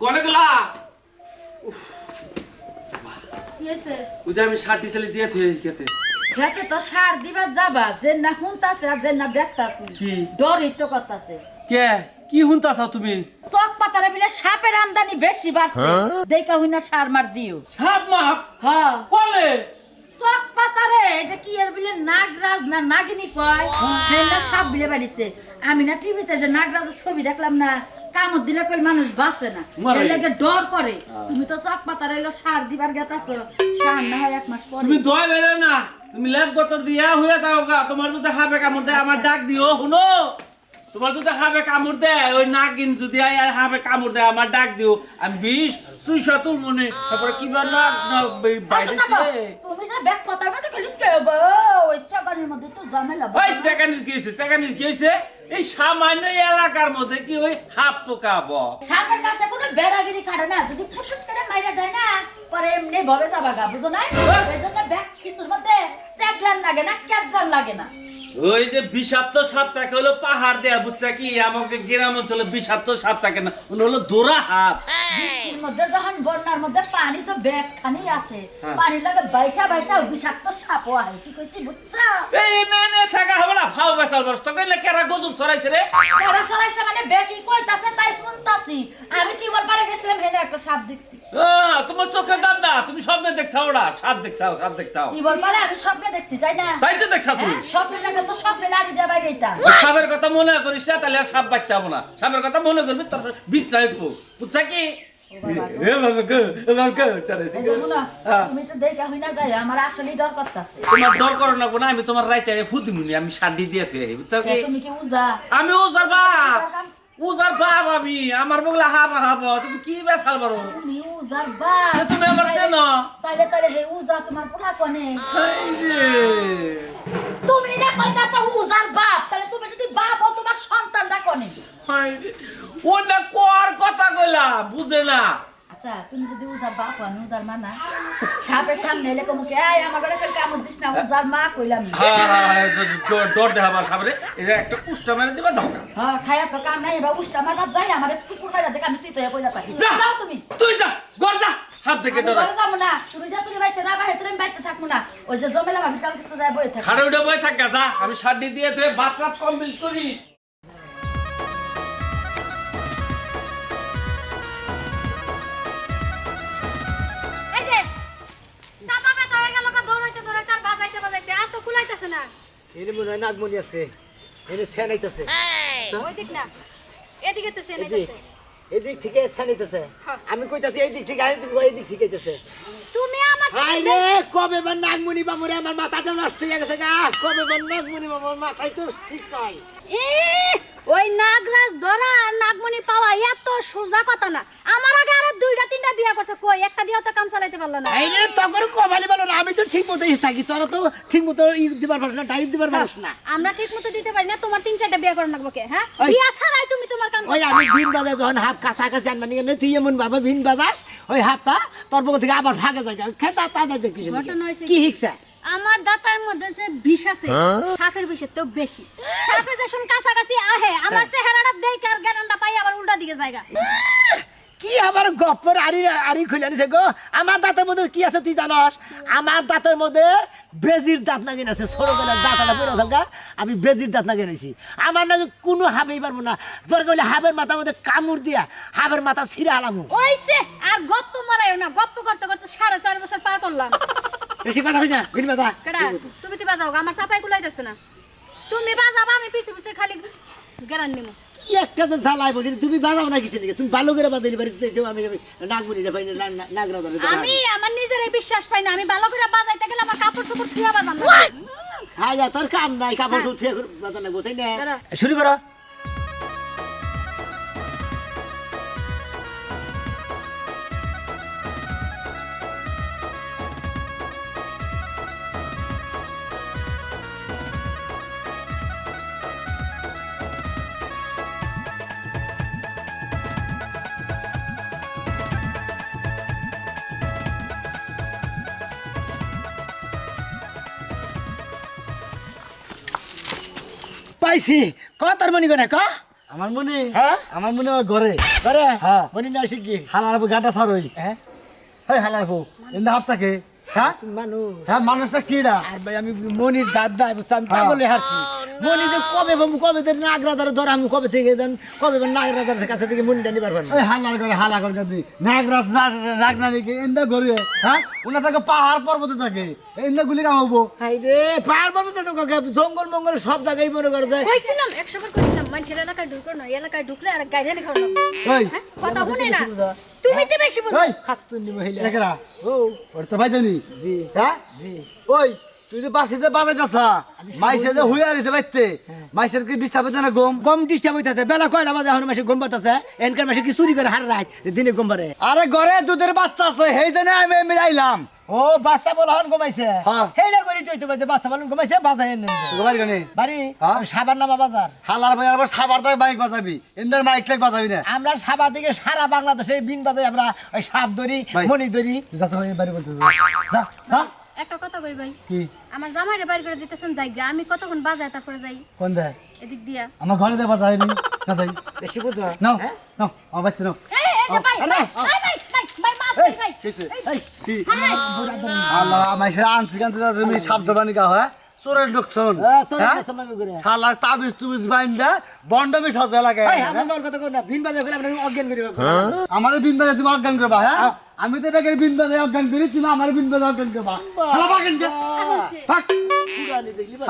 কোনে গেলা কিছে ওই আমি শার্টি তেলে দিয়ে থই খেতে খেতে তো সার দিবা যাবা যে না হুনতাছে আর যে না দেখতাছে কি ডরই তো করতাছে কে কি হুনতাছ তুমি চক পাতারে বিলে সাপের আমদানি বেশি বাড়ছে দেখা হইনা সার মার দিও সাপ মাপ হ্যাঁ বলে চক পাতারে যে কি এর বিলে নাগরাজ না নাগিনী কয় সেটা সাপ বিলে বাড়িছে আমি না টিভিতে যে নাগরাজের ছবি দেখলাম না কামড় দিলে কই মানুষ বাঁচে না এর লাগে ডর করে তুমি তো চক পাতারে এলো সার দিবার গেতাছো সার না হয় এক মাস পরে তুমি দয় বেরো না তুমি লেপ গতর দিয়া হয়ে যাও গা তোমার যদি হাবে কামড় দেয় আমার ডাক দিও শুনো তোমার যদি হাবে কামড় দেয় ওই নাগিন যদি আর হাবে কামড় দেয় আমার ডাক দিও আমি 20 200 তুল মনে তারপরে কি না বাইরে তুমি যে ব্যাগ কথার মধ্যে খালি চগো ওই চগানির মধ্যে তো ঝামেলা ওই চেকানির কি হইছে এই সামান্য এলাকার মধ্যে কি ওই হাফ পোকাবো সাপের কাছে কোনো বেড়াগিরি কাটে না যদি ফুটফুট করে মাইরা দেয় না পরে এমনি ভবে যাবা গা বুঝো না এজন্য ব্যাগ কিছুর মধ্যে চেকলান লাগে না ক্যাদলান লাগে না ওই যে বিষাক্ত সাপ থাকে হলো পাহাড় দেয়া বুঝছা কি আমাকে গ্রাম অঞ্চলে বিষাক্ত সাপ থাকে না হলো দোরা হাত বৃষ্টির মধ্যে যখন বন্যার মধ্যে পানি তো ব্যাগ খানি আসে পানি লাগে বাইসা বিষাক্ত সাপও আহে কি কইছি বুঝছা এই না থাকা হবে না ফাও বেচাল বস তো কইলে কেরা গজব ছড়াইছে রে ওরা সরাইছে মানে ব্যাগ কি কইতাছে তাই শুনতাছি আমি কি বল পারে গেছিলাম হেনে একটা সাপ দেখছি তোমার চোখে দাদা তুমি স্বপ্নে দেখছাও ওরা সাপ দেখছাও কি বল পারে আমি স্বপ্নে দেখছি তাই না তাই তো দেখছা তুমি স্বপ্নে দেখলে তো স্বপ্নে লাড়ি দিয়ে বাইরে এটা সাপের কথা মনে করিস না তাহলে আর সাপ বাইতে হবে না সাপের কথা মনে করবি তোর বিছনা উঠবো বুঝছা কি তুমি তো দেখা হই না যায় আমার আসলে ডর করতেছে তোমার ডর করো না কোন আমি তোমার রাইতে ফুদিমুনি আমি শাড়ি দিয়ে থই বুঝছো কি তুমি কি উজা আমি উজার বাপ আমি আমার বগলা হাবা তুমি কি বেছাল বারো তুমি উজার বাপ তুমি আমার চেনো তাইলে হে উজা তোমার পোলা কোনে তুমি না কইতাছো উজার বাপ তাহলে তুমি যদি বাপ হও তোমার সন্তানটা কোনে ও না কোয়ার কথা কইলা বুঝে না আচ্ছা তুমি যদি উজার বাপ হও আমি উজার মা না সাপের সামনে এলে কমুকে এই আমার বড় করে কামড় দিস না উজার মা কইলাম ডর দেখাবার সামনে এই যে একটা পুষ্টা মেরে দিবা যাও না হ্যাঁ খায়া তো কাম নাই এবার উষ্টা মারবা যাই আমারে কুকুর মাইরা দেখে আমি সিতে কইলা থাকি যাও তুমি তুই যা ঘর যা হাত থেকে ডর ঘরে যাবো না তুমি যা তুমি বাইতে না বাইরে তুমি বাইতে থাকবো না ওই যে জমেলা আমি কাল কিছু যায় বই থাকি খাড়ে উঠে বই থাক যা আমি শাড়ি দিয়ে তুই বাথরাব কমপ্লিট করিস এই যে চাপা ব্যথা হয়ে গেল কা দৌড়াইতে আর বাজাইতে আর তো কুলাইতেছে না এনে মনে হয় নাগমণি আছে এনে ছেনাইতেছে ওই দিক না এদিকে তো সেনাইতেছে এদিক থেকে ছেনাইতেছে আমি কইতাছি এই দিক থেকে এই দিক থেকে আইতেছে তুমি আমার হাই রে কবে বার নাগমণি বামুরে আমার মাথাটা নষ্ট হয়ে গেছে গা কবে বার নাগমণি বামুর মাথায় তো ঠিক নয় ওই নাগরাজ ধরা আর নাগমণি পাওয়া এত সোজা কথা না আমার আগে আরো 2টা 3টা বিয়া করছে কই একটা দিয়েও তো কাম চালাইতে পারলো না এই রে তখন কবালি বলো না আমি তো ঠিক মতো থাকি তোরা তো ঠিক মতো দিবার পারছ না টাইপ দিবার পারছ না আমরা ঠিক মতো দিতে পারি না তোমার 3-4টা বিয়া করার লাগবে কে হ্যাঁ বিয়া ছাড়াই তুমি তোমার কাম ওই আমি ভিন বাজার যখন হাফ কাছাকাছি আনবানি কেন তুই এমন ভাবে ভিন বাজাস ওই হাফটা তোর পক্ষ থেকে আবার ভাগে যায় খেতা তাদের কি শিখছে আমার দাতার মধ্যে যে বিষ আছে সাপের বিষের তো বেশি সাপে যখন কাছাকাছি আহে আমার চেহারাটা দেখে আর জ্ঞানটা পাই আবার উল্টা দিকে জায়গা কি আমার গপ্পর আরি খুলে আনিছে গো আমার দাঁতের মধ্যে কি আছে তুই জানস আমার দাঁতের মধ্যে বেজির দাঁত না কিনেছে ছোটবেলার দাঁতটা পড়ে থাকা আমি বেজির দাঁত না কিনেছি আমার নাকি কোনো হাবেই পারবো না তোর কইলে হাবের মাথার মধ্যে কামড় দিয়া হাবের মাথা ছিঁড়ে আলামু ওইছে আর গপ্প মারাইও না গপ্প করতে করতে 4.5 বছর পার করলাম বেশি কথা কই না বিন বাজা কেডা তুমি তো বাজাও আমার সাপাই কুলাইতেছে না তুমি বাজাবা আমি পিছে পিছে খালি গেরান নিমু কি একটা তো ঝালাই বলি তুমি বাজাও না কিছু নাকি তুমি ভালো করে বাজাইলি বাড়িতে দেও আমি নাগমুনি রে পাই নাগরা ধরে আমি আমার নিজেরই বিশ্বাস পাই না আমি ভালো করে বাজাইতে গেলে আমার কাপড় চোপড় ছুঁয়া বাজান না হ্যাঁ যা তোর কাম নাই কাপড় ছুঁয়ে বাজান না গোতাই না শুরু করো পাইছি ক তোর মনি কোনে ক আমার মনে হ্যাঁ? আমার মনে হয় ঘরে করে হ্যাঁ। মনি না শিখি হালার গাটা সার হই হ্যাঁ হ্যাঁ হালার হোক এন্দা হাফটাকে হ্যাঁ মানুষ হ্যাঁ মানুষটা কিডা আর ভাই আমি মনির দাদা বুঝছি আমি পাগলে হারছি মনি যে কবে যে নাগরাজার ধর আমি কবে থেকে দেন কবে নাগরাজার কাছে থেকে মনিটা নিবার পারবো ওই হালার করে হালা করে যদি নাগরাজ নাগনানিকে এন্দা ঘরে হ্যাঁ ওনা থাকে পাহাড় পর্বতে থাকে এন্দা গুলি কামাবো হাই রে পাহাড় পর্বতে তো জঙ্গল মঙ্গল সব জায়গায় মনে করে যায় কইছিলাম 100 বার কইছিলাম মানুষের এলাকায় ঢুকো না এলাকায় ঢুকলে আর গাইরে লিখাও না ওই কথা শুনে না তুমি তো বেশি বুঝো ওই হাত তুলি মহিলা দেখরা ও ওর তো ভাই জানি জি হ্যাঁ জি ওই তুই যে বাসিতে বাজে যাচ্ছা মাইসে যে হুই আরিছে বাইতে মাইসের কি ডিস্টার্ব হইতে না গম গম ডিস্টার্ব হইতাছে বেলা কয়টা বাজে এখন মাসে গম বাতাছে এনকার মাসে কি চুরি করে হার রাত দিনে গম বারে আরে ঘরে দুধের বাচ্চা আছে সেই জন্য আমি আইলাম ও বাচ্চা বলা হন গমাইছে হ্যাঁ। হেলা করি তুই তো বাচ্চা বলুন গমাইছে বাজায় এনে তোকে বাড়ি গানে বাড়ি হ্যাঁ। ওই সাবার নামা বাজার হালার ভাই আবার সাবার তাই বাইক বাজাবি ইন্দার মাইক লেক বাজাবি না আমরা সাবার থেকে সারা বাংলাদেশে বিন বাজাই আমরা ওই সাপ ধরি ভাই। মণি ধরি তুই যাচ্ছ ভাই বাড়ি বলতে যা যা একটা কথা কই ভাই কি আমার জামাইরে বাইর করে দিতেছেন জায়গা আমি কতক্ষণ বাজায় তারপরে যাই কোন দেয় এদিক দিয়া আমার ঘরে দেয় বাজাইনি না যাই বেশি বুঝো নাও নাও আমার বাচ্চা নাও এই যে ভাই ভাই ভাই মাফ করি ভাই এই কি আল্লাহ মাইসের আনছি কানতে তুমি শব্দ বানি গা হয় চোরের লোকজন হালার তাবিজ তুবিজ বাইন্দা বন্ডমি সজা লাগে আমার বিন বাজে তুমি অজ্ঞান করবা হ্যাঁ আমি তো এটাকে বিন বাজে অজ্ঞান করি তুমি আমার বিন বাজে অজ্ঞান করবা হালা বাগেন কে থাক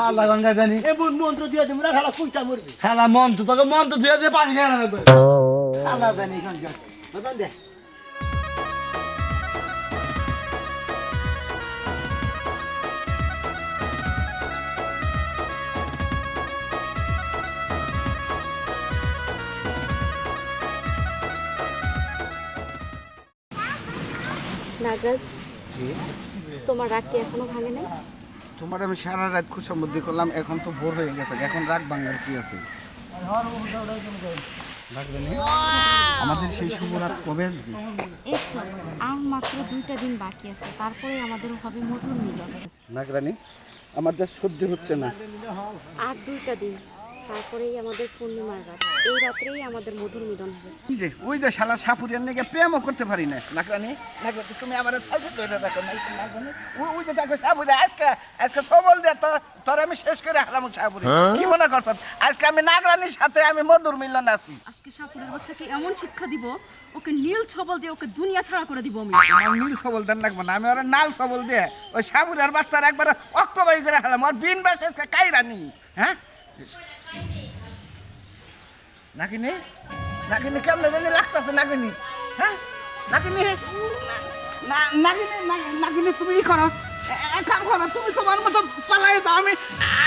হালা গঙ্গা জানি মন্ত্র দিয়ে দিম না খালা কুইটা মরবি খেলা মন তো তোকে মন তো ধুয়ে দিয়ে পানি খেয়ে নেবে আল্লাহ জানি এখানকার বাদাম দে নাগরাজ তোমার রাগ কি এখনো ভাঙে নাই তোমার আমি সারা রাত খুশামুদ্দি করলাম এখন তো ভোর হয়ে গেছে এখন রাগ বাংলার কি আছে আমাদের সেই শুভ রাত কবে আসবে এই তো আর মাত্র 2টা দিন বাকি আছে তারপরে আমাদের হবে মধুর মিলন নাগরানি আমার যা সহ্য হচ্ছে না আর 2টা দিন তারপরেই আমাদের পূর্ণিমার রাত এই রাত্রেই আমাদের মধুর মিলন হবে ওই যে শালা সাপুরিয়ার নাকি প্রেমও করতে পারি না নাগরানি নাগরানি তুমি আমার সাইডে ধরে রাখো না নাগরানি ওই যে দেখো সাপুরি আজকে সবল দে তোর আমি শেষ করে হারাম সাপুরি কি মনে করছ আজকে আমি নাগরানির সাথে আমি মধুর মিলন আছি আজকে সাপুরের বাচ্চাকে এমন শিক্ষা দিব ওকে নীল ছবল দিয়ে ওকে দুনিয়া ছাড়া করে দিব আমি আমার নীল সবল দেন লাগবো না আমি ওরা নাল সবল দিয়ে ওই সাপুরিয়ার বাচ্চার একবার অক্তবাই করে হারাম ওর বিন বাসে কাইরানি হ্যাঁ নাকিনি নাকিনি কেমন জানি লাগতেছে নাকিনি হ্যাঁ নাকিনি নাকিনি তুমি ই করো এক কাম করো তুমি তোমার মতো পালাই দাও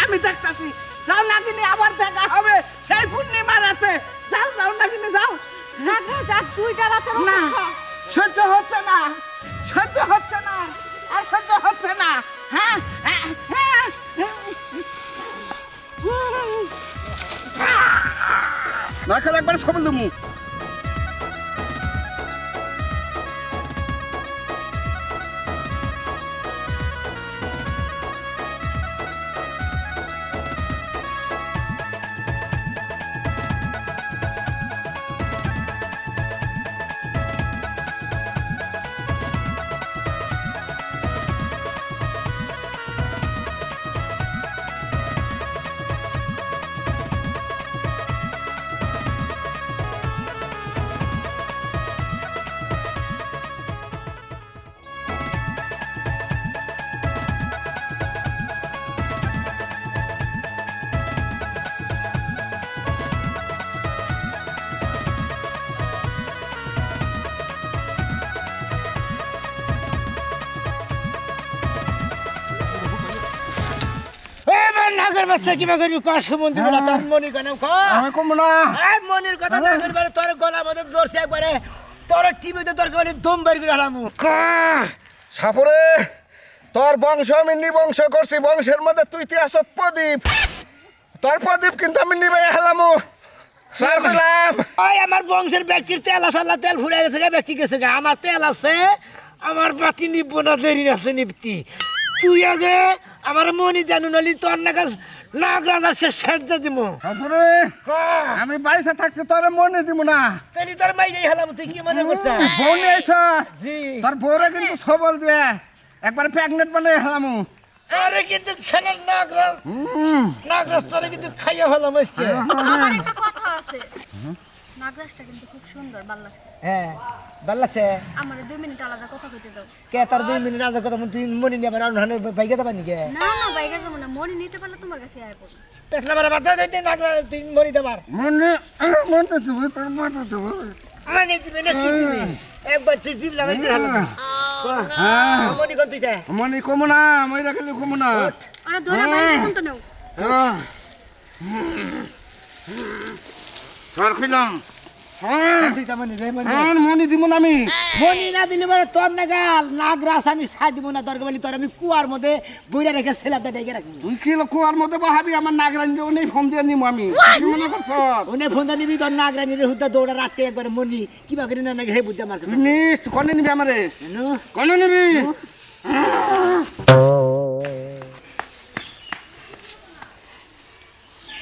আমি দেখতেছি যাও নাকিনি আবার দেখা হবে সেই পূর্ণিমা রাতে যাও যাও নাকিনি যাও নাগরাজ আর 2টা রাতের না অপেক্ষা সহ্য হচ্ছে না সহ্য হচ্ছে না আর সহ্য হচ্ছে না হ্যাঁ না খেলে একবার সবল দুমু নাগর বাচ্চা কিবা করবি কষ্ট মন্ত্রী বলা তোর মনি কেন আমি কম না মনির কথা না করবে তোর গলা মধ্যে ধরছে একবারে তোর টিভিতে তোর গলি দম বের করে হালাম সাপুরে তোর বংশ আমি নিবংশ করছি বংশের মধ্যে তুই আস প্রদীপ তোর প্রদীপ কিন্তু আমি নিবাই হেলামু স্যার কইলাম ওই আমার বংশের ব্যক্তির তেল আসাল্লা তেল ফুরে গেছে গা ব্যক্তি গেছে গা আমার তেল আছে আমার বাতি নিব না দেরি আছে নিবতি তুই আগে আমার মনি জানু নালি তোর নাগাল নাগরাজ আজকে শেষ দিয়ে দিমু সাপুরে আমি বাইসা থাকতে তোরে মনে দিব না তাহলে তোর মাইরেই হলাম তুই কি মনে করছিস বউ নিয়ে আইছ জি তোর বউরে কিন্তু সবল দিয়ে একবার প্রেগনেন্ট বানিয়ে হলাম আরে কিন্তু ছেলের নাগরাজ তোরে কিন্তু খাইয়া হলাম আজকে আমার একটা কথা আছে নাগরাজটা কিন্তু খুব সুন্দর ভালো লাগছে হ্যাঁ ভাল লাগছে আমার 2 মিনিট আলাদা কথা কইতে দাও কে তার 2 মিনিট আগে কথা তুই মনে নিয়ে আবার অন্য বাইকে যাবা নাকি না না বাইরে যাবো না মনে নিতে পারলে তোমার কাছে আয় পড়ো পেছলা মারা বাদ দে নাগরাজ তুই মরি দেবার মনে মনে দেব তোর মনে দেব মানে দিবে না কি দিবে একবার তুই জিম লাগাই দিয়ে হলাম হ্যাঁ মনি কোন তুই মনে কমো না মই রাখলে কমো না আরে দোলা বাইরে কোন তো নাও সর খুইলাম তুই তা মনি রে মনি মনে দিব না আমি মনি না দিলে মানে তোর নাগাল নাগরাজ আমি ছাই দিব না দরকার বলি তোর আমি কুয়ার মধ্যে বইরা রেখে ছেলেটা ডেকে রাখবি তুই কি কুয়ার মধ্যে বহাবি আমার নাগরাঞ্জ নেই ফোন দিয়ে নিব আমি কি মনে করছ ওনে ফোন দিবি তোর নাগরানির হুদা দৌড়া রাখতে একবার মনি কিবা করে না নাকি হে বুদ্ধি আমার তুই নিস কনে নিবি আমারে কনে নিবি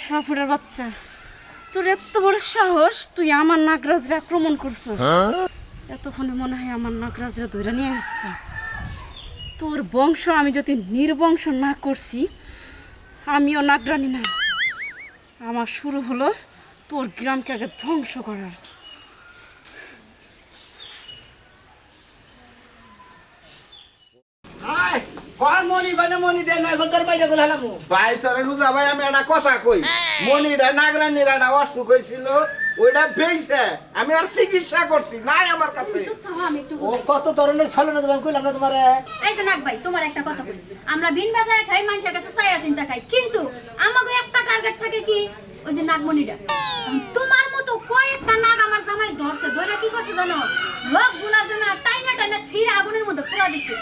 সাপুরের বাচ্চা তোর এত বড় সাহস তুই আমার নাগরাজরে আক্রমণ করছিস এতক্ষণে মনে হয় আমার নাগরাজরে ধরে নিয়ে আসছে তোর বংশ আমি যদি নির্বংশ না করছি আমিও নাগরানি না আমার শুরু হলো তোর গ্রামকে আগে ধ্বংস করার আয় কোন মনি কোন মনি দে না এখন তোর বাইরে গেল হলাম ভাই তোরে বুঝা ভাই আমি একটা কথা কই মনিরা নাগরানির একটা অসুখ হয়েছিল ওইটা বেইছে আমি আর চিকিৎসা করছি নাই আমার কাছে আমি একটু ও কত ধরনের ছলনা তোমাকে কইলাম না তোমারে এই যে নাক ভাই তোমার একটা কথা বলি আমরা বিন বাজারে খাই মানুষের কাছে ছায়া চিন্তা খাই কিন্তু আমাকে একটা টার্গেট থাকে কি ওই যে নাগমণিটা তোমার মতো কয়েকটা নাগ আমার জামাই ধরছে ধরে কি করছে জানো লোক গুলা জানা টাইনা টাইনা সিরা আগুনের মধ্যে পুরা দিছে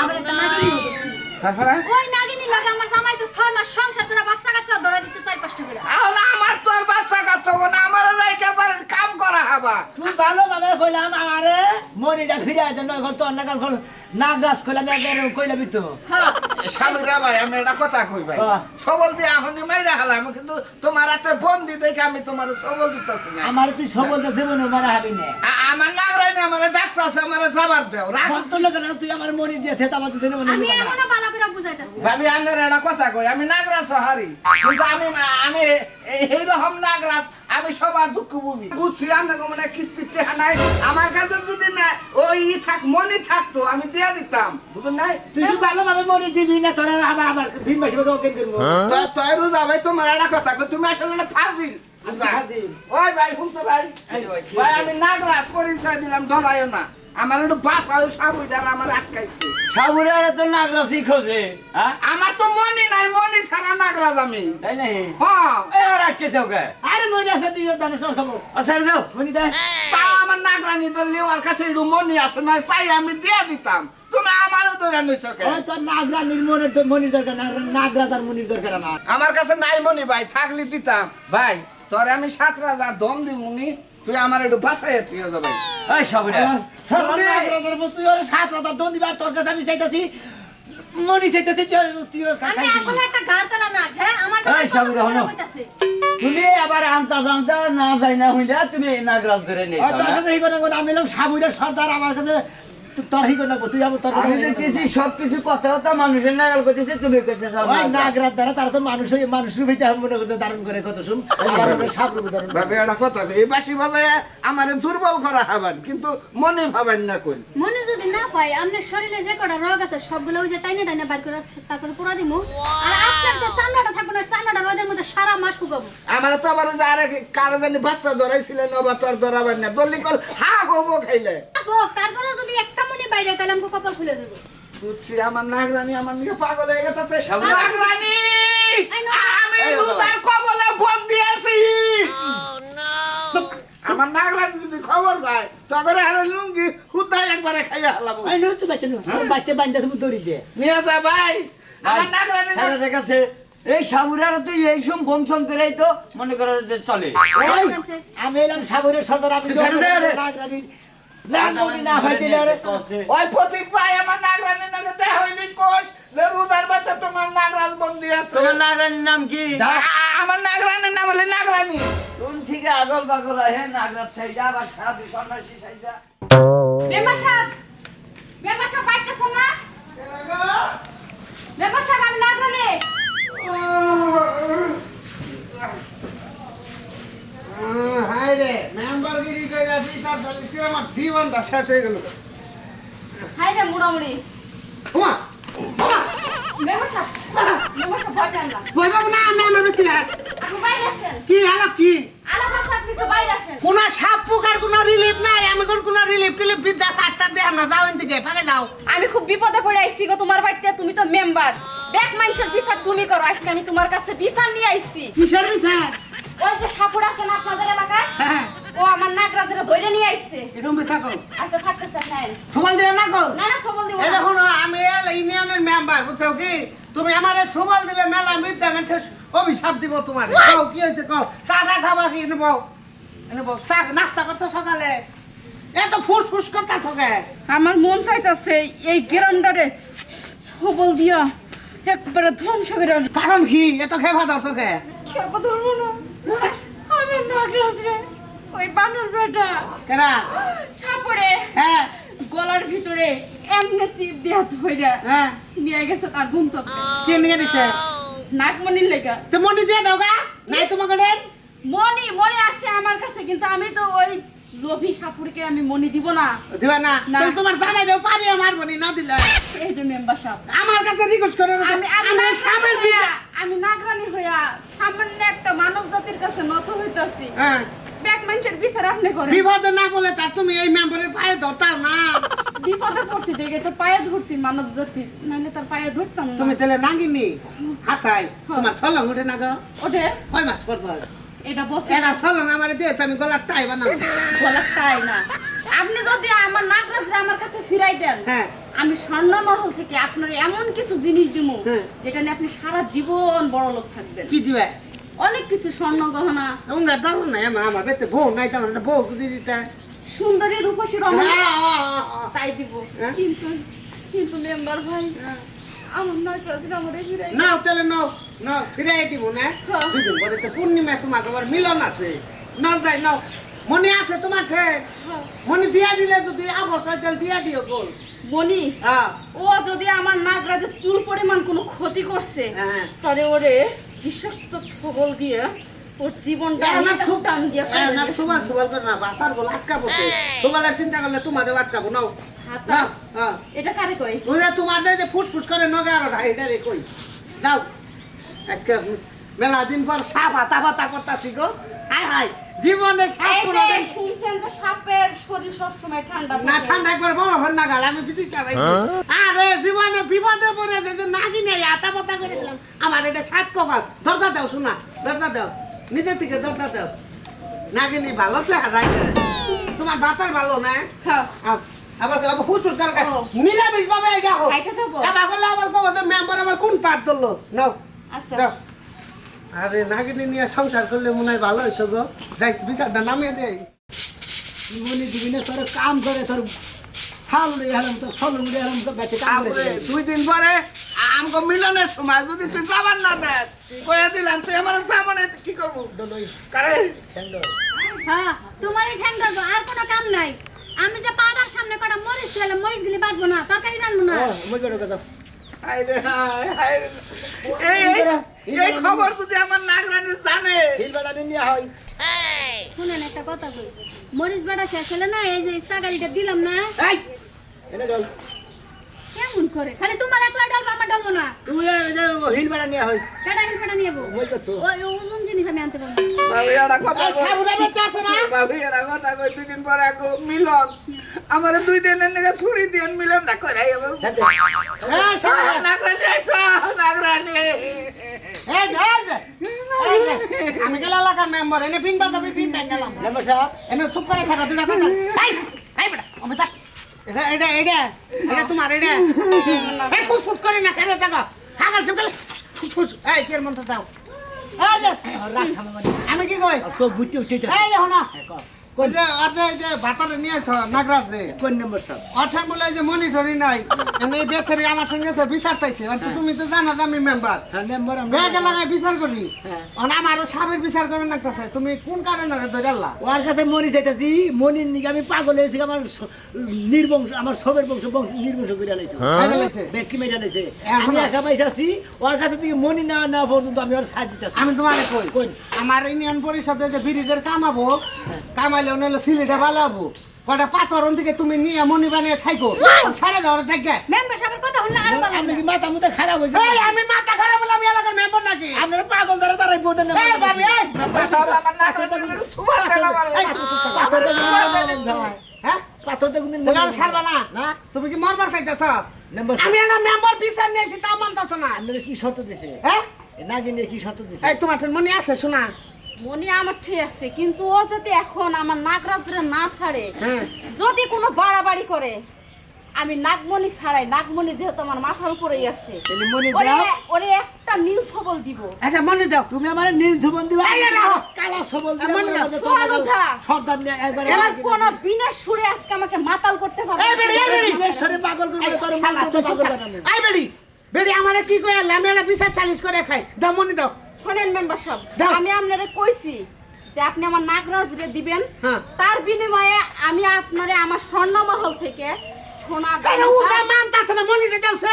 আবার একটা নাগিনী ধরছে তারপরে ওই নাগিনী লাগে আমার জামাই তো 6 মাস সংসার করে বাচ্চা কাচ্চা ধরে দিছে 4-5টা করে আহলা আমার তো আর বাচ্চা কাচ্চা না আমার রাইকা পারেন কাম করা হাবা তুই ভালো ভাবে কইলাম আমারে মনিটা ফিরে আয় না এখন তোর নাগাল কল নাগরাজ কইলাম একবার কইলাবি তো স্বামীরা ভাই আমি একটা কথা কই ভাই হ্যাঁ। সবল দিয়ে এখনই মাইরা হালাম কিন্তু তোমার হাতে বন্দি দেখে আমি তোমার সবল দিতেছি না আমারে তুই সবল দে দেব না মারা হবি না আমার নাগরানি আমার ডাক্তার আছে আমার সাবার দাও রাখ কত লোক না তুই আমার মনি দিয়ে থেতা বাদ দেন মনি আমি এমনও ভালো করে বুঝাইতাছি ভাবি আমার একটা কথা কই আমি নাগরাজ হারি কিন্তু আমি এই রকম নাগরাজ আমি সবার দুঃখ বুঝছি আপনাকে মানে কিস্তি টেহা নাই আমার কাছে যদি না ওই মনি থাকতো আমি দিয়ে দিতাম বুঝুন নাই তুই কি ভালো ভাবে মনি দিবি না তোরা আবার আবার ভিন মাসে বকে ওকে করব তাই রোজা ভাই তোমার একটা কথা কই তুমি আসলে না ফাজিল ওই ভাই শুনছো ভাই ভাই আমি নাগরাজ পরিচয় দিলাম ধরাইও না আমার একটু বাসা সাবুইদার আমার আটকাইছে সাবুরে তো নাগরাজই খোঁজে হ্যাঁ আমার তো মনি নাই মনি ছাড়া নাগরাজ আমি তাই নাই হ্যাঁ এই আর আটকেছে ওকে আরে মনি আছে তুই জানিস না খবর আচ্ছা দাও মনি দে তা আমার নাগরানি তো লেওয়ার কাছে একটু মনি আছে না চাই আমি দিয়ে দিতাম তুমি আমারও ধরে নিছো কে ওই তোর নাগরানির মনের তো মনির দরকার না নাগরাজ আর মনির দরকার আমার আমার কাছে নাই মনি ভাই থাকলে দিতাম ভাই তোরে আমি 7,000 দম দিমুনি তুই আমার একটু বাঁচাইয়া তুই যাবে এই সাবুরে নাগরাজের মতো তুই ওর 7,000 দন দিবার তোর কাছে আমি চাইতাছি মনি চাইতাছি তুই আমি আসলে একটা গার্তানা নাগ হ্যাঁ আমার এই সাবুরে হনো কইতাছে তুমি আবার আনতা জানতা না যাই না হইলা তুমি নাগরাজ ধরে নেই তোর কাছে এই কথা আমি এলাম সাবুরের সর্দার আমার কাছে তোর হিগো না তুই আমার তোর আমি দেখতেছি সবকিছু কথা কথা মানুষের নাগাল করতেছে তুমি করতেছ ওই নাগরাজ দ্বারা তারা তো মানুষের ভিতরে মনে করতে ধারণ করে কত শুন আমার মনে সাবরূপ ধারণ করে। ভাবে একটা কথা এই বাসি বাজায় আমারে দুর্বল করা হবেন কিন্তু মনে ভাবেন না কই মনে যদি না পাই আপনার শরীরে যে কটা রোগ আছে সবগুলো ওই যে টাইনা টাইনা বার করে তারপরে পুরা দিমু আর আপনার যে সামনাটা থাকবে না সামনাটা রোদের মধ্যে সারা মাস শুকাবো আমার তো আবার ওই যে আরে কারে জানি বাচ্চা ধরাইছিলেন অবা তোর ধরাবেন না দল্লি কল হা হবো খাইলে তারপরে যদি একটা মনে বাইরে তাহলে আমাকে কপাল খুলে দেবো বুঝছি আমার নাগরানি আমার নিয়ে পাগল হয়ে গেছে সাবধান। নাগরানি আমি রুদার কবলে বন্দি আছি আমার নাগরানি যদি খবর পায় তখন আর লুঙ্গি হুদাই একবারে খাইয়া হালাবো এই নো তুই বাইতে নো বাইতে বান্দা তুমি দড়ি দে নিয়ে যা ভাই আমার নাগরানি সারা দেখাছে এই সাবুরার তো এই সব বংশন করেই তো মনে করো যে চলে ওই আমি এলাম সাবরের সর্দার আমি ছেড়ে দে রে। নাগরানির নাগমণি না হয় দিলে রে ওই প্রতীক ভাই আমার নাগরানির নাকি দেখা হইলি কোষ যে রোজার বাচ্চা তোমার নাগরাজ বন্দি আছে তোমার নাগরানির নাম কি? আমার নাগরানির নাম হলে নাগরানি তুমি ঠিক আগল পাগল আহে নাগরাজ সাইজা আবার সারা দুই সন্ন্যাসী সাইজা। মেম্বার সাহেব পাইতেছ না? মেম্বার সাহেব আমি নাগরানি। হাই রে মেম্বারগিরি কইরা বিচার চালিয়ে কি আমার জীবনটা শেষ হয়ে গেল হাই রে মুড়ামুড়ি। ওমা মেম্বার সাহেব ভয় পেন না। ভয় পাবো না আমি আমার ভিতরে আপনি বাইরে আসেন। কি আলাপ কি আলাপ আছে, আপনি তো বাইরে আসেন। কোন সাপ পোকার কোন রিলিফ নাই আমি কোন রিলিফ টিলিফ বিদ্যা কাটটা দে আমরা যাও এদিকে পাকে যাও আমি খুব বিপদে পড়ে আইছি গো তোমার বাড়িতে। তুমি তো মেম্বার, ব্যাক মাইন্ডের বিচার তুমি করো। আজকে আমি তোমার কাছে বিচার নিয়ে আইছি। কিসের বিচার ওই যে সাপুর আছে না আপনাদের এলাকায়, হ্যাঁ ও আমার নাগরাজের ধরে নিয়ে আইছে। এরকম থাকো আচ্ছা থাকতেছে ফ্যান। সবাল দিয়ে না গো না না সবল দিব এই না। দেখো আমি ইউনিয়নের মেম্বার বুঝছো কি তুমি আমারে সবাল দিলে মেলা মিথ্যা মেছে অভিশাপ দিব তোমার কও কি হইছে কও চাটা খাবা কি নেবো চা নাস্তা করছো সকালে এত ফুসফুস করতা থাকে আমার মন চাইতাছে এই গ্রাউন্ডারে সবল দিয়া একবারে ধ্বংস করে কারণ কি এত খেপা দাও তোকে খেপ ধরবো না। আমি নাগরাজ রে ওই বানর বেটা কেনা সাপুরে হ্যাঁ গলার ভিতরে এমনে চিপ দিয়া ধইরা হ্যাঁ নিয়ে গেছে তার গন্তব্যে। কে নিয়ে নিছে নাগমণির লেগা। তো মনি দিয়ে দাও গা নাই তোমাকে দেন মনি আছে আমার কাছে, কিন্তু আমি তো ওই লোভী সাপুরকে আমি মনি দিব না। দিবা না না। তাহলে তোমার জামাই দেও পারি আমার বনি না দিলে এই যে মেম্বার সাহেব, আমার কাছে রিকোয়েস্ট করে আমি স্বামীর বিয়ে আমি নাগরানি হইয়া সামান্য একটা মানব জাতির কাছে নত হইতাছি। হ্যাঁ ব্যাক মানুষের বিচার আপনি করেন। বিপদে না বলে তার তুমি এই মেম্বারের পায়ে ধরতাম না বিপদে পড়ছি দেখে তো পায়ে ধরছি মানব জাতির, নাহলে তার পায়ে ধরতাম না। তুমি তাহলে নাগিনি হাসাই তোমার ছলং উঠে না গো ওঠে কয় মাস পর পর এটা বসে এরা ছলং আমার দিয়েছে আমি গলার টাই বানাবো বলা তাই না। আপনি যদি আমার নাগরাজরা আমার কাছে ফিরাই দেন, হ্যাঁ আমি স্বর্ণমহল থেকে আপনার এমন কিছু জিনিস দিব হ্যাঁ। যেটা নিয়ে আপনি সারা জীবন বড় লোক থাকবেন। কি দিবে অনেক কিছু স্বর্ণ গহনা, উঙ্গার দাও না আমার বেতে বউ নাই তেমন একটা বউ যদি দিতে সুন্দরী রূপসী রমণী হ্যাঁ। তাই দিব। হ্যাঁ। কিন্তু মেম্বার ভাই আমার নাগরাজরা আমারে ফিরাই নাও তাহলে নাও নাও ফিরাই দিব না হ্যাঁ। দুদিন পরে তো পূর্ণিমা তোমাকে আবার মিলন আছে নাও যাই নাও মনে আছে তোমার ঠেক মনে দিয়া দিলে যদি অবশ্যই তেল দিয়া দিও গোল মনি। হ্যাঁ ও যদি আমার নাগরাজের চুল পরিমাণ কোনো ক্ষতি করছে, হ্যাঁ। তাহলে ওরে বিষাক্ত ছবল দিয়ে ওর জীবনটা টান দিয়ে ফেলে না দেবে। সুবাল সুবাল করে না বাতার বল আটকাবো তো সুবালের চিন্তা করলে তোমাদের আটকাবো নাও হাতা। না হ্যাঁ এটা কারে কই? ওই যে তোমাদের যে ফুসফুস করে নগে আর ভাই এটা রে কই যাও আজকে মেলা দিন পর সাপ হাতা পাতা করতাছি গো হাই হাই জীবনে সাপ এই কোনো যে দিন শুনছেন তো সাপের শরীর সবসময় ঠান্ডা না থাকে। ঠান্ডা একবার বড় হন না গাল আমি বিদ্যুৎ চালাই আরে জীবনে বিপদে পড়ে যে নাগি নেই হাতা পাতা করে দিলাম আমার এটা সাত কপাল দরজা দাও শোনা দরজা দাও নিজে থেকে দরজা দাও নাগিনি ভালো সে হারাই তোমার বাতার ভালো না হ্যাঁ। আবার ফুসফুস করে ও। নিরামিষ ভাবে এই দেখো খাইতে যাবো? আবার বললে আবার কব যে মেম্বার আমার কোন পাট ধরলো নাও আচ্ছা যাও আরে নাগিনি নিয়ে সংসার করলে মনে হয় ভালো হইতো গো যাই বিচারটা নামিয়ে দেয় জীবনে জীবনে তোর কাম করে তোর ছাল উড়ে গেলাম তোর ছল উড়ে গেলাম তোর বেঁচে কাম করে তারপরে 2 দিন পরে আমগো মিলনের সময় যদি তুই যাবার না দেখ কইয়া দিলাম তুই আমার সামনে কি করবো কারে হ্যাঁ তোমারই ঠ্যাং ধরবো আর কোনো কাম নাই আমি যে পাড়ার সামনে কটা মরিচ ছিলাম মরিচ গুলি বাঁধবো না তরকারি রান্নবো না মই করে কথা হায় রে হায় হায় রে। এই খবর যদি আমার নাগরানি জানে হিল বেড়া নিয়ে হয় শুনেন একটা কথা কই মরিচ বাটা শেষ হলে না এই যে সাগারিটা দিলাম না এই এনে চল কেমন করে খালি তোমার একলা ডালবো আমার ডালবো না তুই হিল বেড়া নিয়ে হয় কেডা হিলপাটা নিয়েবো মই করতো ওই ওজন জিনিস আমি আনতে পারবো বাবু এরা কথা এই সাবুরা বেঁচে আছে না বাবু এরা কথা কই 2 দিন পরে আগো মিলন আমার 2 দিনের লেগে ছুরি দিন মিলন না করাই আমার যাতে এই সাবুরা নাগরানি আইসা নাগরানি এই যা আমি গেল এলাকার মেম্বার এনে পিন বাজাবি পিন দেন গেলাম মেম্বার সাহেব এনে চুপ করে থাকা দুটা কথা এই এই বেটা আমি যা এটা এটা এটা এটা তোমার এটা এই ফুসফুস করে না কেন থাকা হাগা চুপ করে ফুসফুস এই কি মন্ত্র দাও এই যে রাখ খামা মানে আমি কি কই তো বুঝতে উঠে এই দেখো না ওই যে এই যে ভাতারে নিয়েছ নাগরাজ রে কোন নম্বর সব অঠান বলে এই যে মনিটরি নাই এই বেচারি আমার সঙ্গে এসে বিচার চাইছে অন্তত তুমি তো জানো যে আমি মেম্বার নম্বর ব্যাগে লাগাই বিচার করি হ্যাঁ। আমারও সাবের বিচার করে নাকতেছে তুমি কোন কারণে ধরে আল্লাহ ওর কাছে মনি চাইতেছি মনির নিকে আমি পাগল হয়েছি আমার নির্বংশ আমার সবের বংশ নির্বংশ করে লাইছে ফেলেছে। ব্যক্তি মেরে লাইছে এখন আমি আর- একা পাইছি আছি ওর কাছে থেকে মনি না না পর্যন্ত আমি ওর সাথ দিতেছি আমি তোমারে কই কোন আমার ইউনিয়ন পরিষদে যে ব্রিজের কামাবো কামাইলে ওনালে সিলিটা বালাবো কটা পাথর থেকে তুমি নিয়ে মনি বানিয়ে থাইকো সারা যাওয়ার থাকে মেম্বার সাহেবের কথা হল না আরো ভালো আপনি কি মাথা মুথা খারাপ হয়েছে এই আমি মাথা খারাপ বলে আমি এলাকার মেম্বার নাকি আপনারা পাগল দ্বারা তারাই ভোট দেন এই ভাবি এই মেম্বার সাহেব আমার না করে সুমার কেন মারলে হ্যাঁ পাথর দেখুন বলার ছাড়বা না না তুমি কি মরবার চাইতেছ নম্বর আমি একটা মেম্বার বিচার নিয়েছি তা মানতেছ না আপনারা কি শর্ত দিছে হ্যাঁ নাকি নিয়ে কি শর্ত দিছে এই তোমার মনে আছে শোনা মনে আমার ঠিক আছে কিন্তু ও যদি এখন আমার নাগরাজরে না ছাড়ে হ্যাঁ যদি কোনো বাড়াবাড়ি করে আমি নাগমণি ছাড়াই নাগমণি যেহেতু আমার মাথার উপরেই আছে তাহলে মনি ওরে দাও ওরে একটা নীল ছবল দিব আচ্ছা মনে দাও তুমি আমার নীল ধুবন দিবা এই না, না। কালা সবল দিবা মনি দাও, সোহান ওঝা। সর্দার নিয়ে একবারে এবার কোন বিনা সুরে আজকে আমাকে মাতাল করতে পারবে এই বেড়ি, এই বেড়ি। বিদেশরে পাগল করবে তোর শালা, মন তো পাগল বানাবে এই বেড়ি বেড়ি আমারে কি কই আমি একটা বিচার সালিশ করে খাই দাও মনে দাও শোনেন মেম্বার সাহেব দাও। আমি আপনারে কইছি যে আপনি আমার নাগরাজরে দিবেন হ্যাঁ। তার বিনিময়ে আমি আপনারে আমার স্বর্ণমহল থেকে সোনা আরে গয়না উজা মানতাছ না মনিটা দাওছে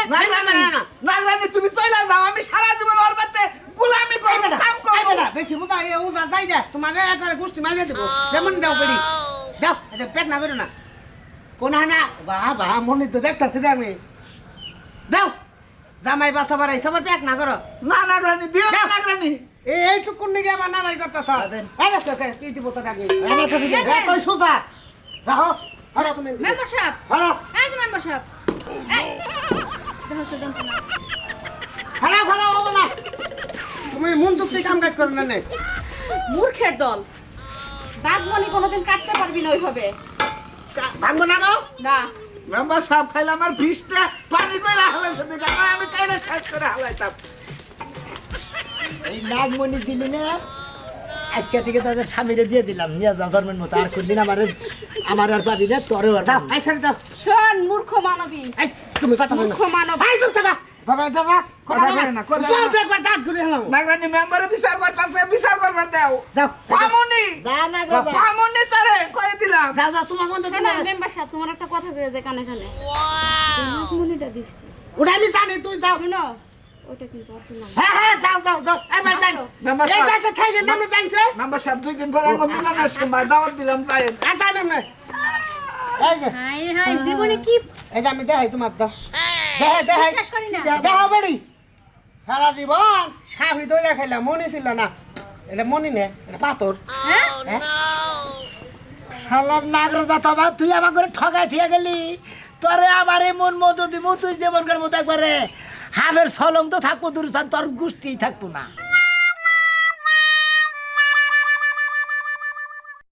নাগরানি তুমি চইলা যাও আমি সারা জীবন ওর বাতে গোলামি করব কাম করব বেশি বুঝা এই উজা যাই দে তোমারে একবারে গুষ্টি মাইরে দেব যেমন দাও বেড়ি দাও এটা পেট না করো না কোন না বাবা মনি তো দেখতাছি রে আমি দাও জামাই বাসা বাড়াই সবার পেট না করো না নাগরানি দিও নাগরানি এইটুকু নিগে আমার নারাই করতেছ আরে কি দিব তোর আগে আমার কাছে দে তুই সুজা রাখো হরো তুমি মেম্বার সাহেব হরো এই যে মেম্বার সাহেব এই দেখো তো জানতো না খারাপ খারাপ হবো না তুমি মন চুক্তি কাম কাজ করো না নে মূর্খের দল নাগমণি কোনোদিন কাটতে পারবি না ওইভাবে ভাঙবো না গো না মেম্বার সাহেব খাইলে আমার বিষটা পানি করে হালাইছে দেখা আমি কাইরে শেষ করে হালাইতাম এই নাগমণি দিলি না আজকে থেকে তাদের স্বামীরে দিয়ে দিলাম নিয়ে যা জন্মের মতো আর কোনদিন আমার আর পাবি না তোরও আর দাও পাবি না। আইসা দাও শোন মূর্খ মানবী এই তুমি কথা বলো মূর্খ মানব আই চুপ থাকা বাবা দাদা কথা বলে না কথা বলে না একবার দাঁত ঘুরে হলাম নাগরানি মেম্বারে বিচার করতেছে বিচার করবার দাও যাও পামনি যা না গো যা। পামনি তারে কয়ে দিলাম যাও যাও তোমার বন্ধু শোনো মেম্বার সাহেব তোমার একটা কথা কয়ে যায় কানে কানে নাগমণিটা দিচ্ছি ওটা আমি জানি তুই যাও শোনো ওটা কিন্তু অচেনা হ্যাঁ হ্যাঁ যাও যাও যাও এই ভাই যাই মেম্বার এই সাহেব। দেশে খাই দেন আমি জানছে মেম্বার সাহেব 2 দিন পরে আমার মিলনের সময় দাওয়াত দিলাম যাই আচ্ছা নেমনে এই যে হাই হাই জীবনে কি এই যে আমি দেখাই তোমার দাও দেখাই দেখাই বিশ্বাস করি না দেখাও বেড়ি সারা জীবন সাবি দইরা খাইলাম মনে ছিল না এটা মনি নে এটা পাথর হ্যাঁ হ্যাঁ শালার নাগরাজা তবা তুই আমার করে ঠগাই থিয়া গেলি তোরে আবার মন মতো দিব তুই জীবনকার মতো একবারে হাবের সলং তো থাকবো দূর তোর গোষ্ঠী থাকবো না